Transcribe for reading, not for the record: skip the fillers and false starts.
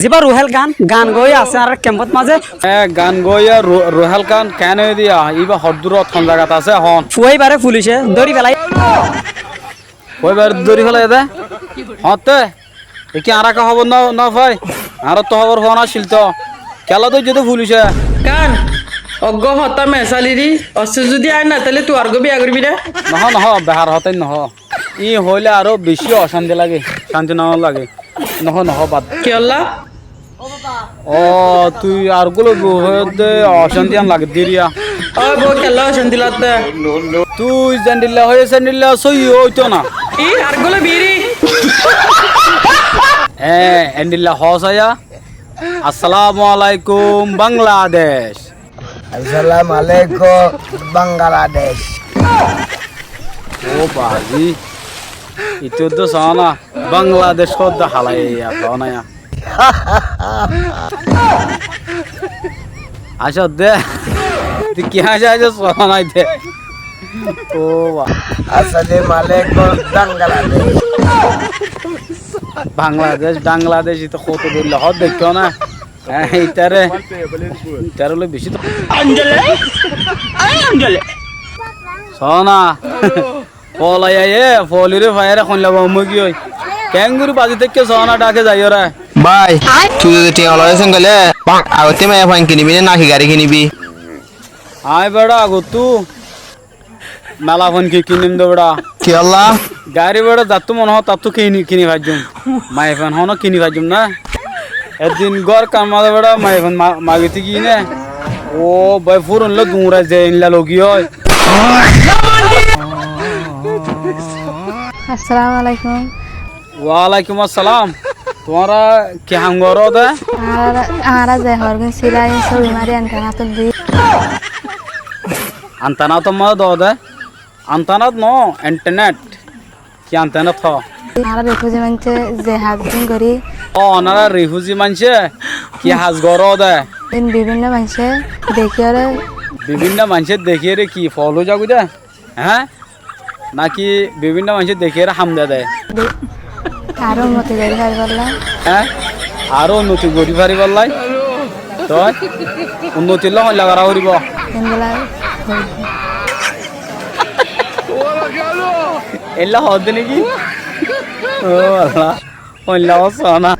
যিবা রুহেল গান গই আছে আর ক্যাম্পত মাঝে গান গইয়া রোহেল গান কেন দিয়া ইবা হদ্দুর থন জায়গাত আছে হন ফুয়াইবারে পুলিশে দড়ি ফেলাই কইবার দড়ি ফেলাই দে হতে কি আর কা খবর না ভাই আর তো খবর হওয়া নাছিল তো খেলা তো যেতে পুলিশে কান অজ্ঞ হতা মেসালিরি অসে যদি আয় না তাহলে তুই আর্গ বিয়া করবি রে নহ বেহার হতে নহ ই হইলে আরো বেশি অশান্তি লাগে শান্তি না লাগে নহ বাদ কি আল্লাহ ও তুই আর গুলো অশান্তি আন লাগে দিরিয়া ও বউ খেলা শান্তি লাগতে তুই জানিল্লা হয়ে জানিল্লা সই হইতো না ই আর্গলে বিরি এন্ডিল্লা হসায়া আসসালামু আলাইকুম বাংলাদেশ আসসালামু আলাইকুম বাংলাদেশ ও বাজি itu tuh sana Bangladesh kota halai ya sana ya asal deh di kya aja sana itu oh wah আসসালামু আলাইকুম Bangladesh itu kota dulu hot deh kau na itare lo bisi tuh sana ফল আইয়ে ফলিরে ফায়ারে কোন লাভ মুগি হই ক্যাঙ্গুরু বাজি থেকে সোনা ডাকে যাইও রে ভাই তুই যদি টিয়া লয়েছেন গেলে আগতে মায়া ফাইন কিনিবি না নাকি গাড়ি কিনিবি আয় বেড়া গতু মেলা ফোন কি কিনিম দে বেড়া কি আল্লাহ গাড়ি বেড়া যাতু মনে হয় তাতু কিনি ভাজুম মাই ফোন হনো কিনি ভাজুম না একদিন গর কামাদে বেড়া মাই ফোন মাগিতে কি নে ও ভাই ফুরন লো দুরা যে ইনলা লগি হয় अस्सलाम वालेकुम वालेकुम अस्सलाम तुम्हारा क्या हंगोरो है आरा जे हरगन सिलाई सो बीमारी अंतना तो मत दो दे अंतना नो इंटरनेट क्या अंतना था आरा रिफ्यूजी मंचे जे हाजबिन गरी ओ नारा रिफ्यूजी मंचे क्या हाज गोरो दे इन विभिन्न मंचे देखिए रे की फॉलो जागु दे हैं নাকি বিভিন্ন মানুষ দেখে হাম দে আরো উন্নতি করি পারলাই হ্যাঁ আরো উন্নতি করি পারিবারলাই তো উন্নতি লাগারা করিব এলা হদ নাকি ও আল্লাহ হইলা না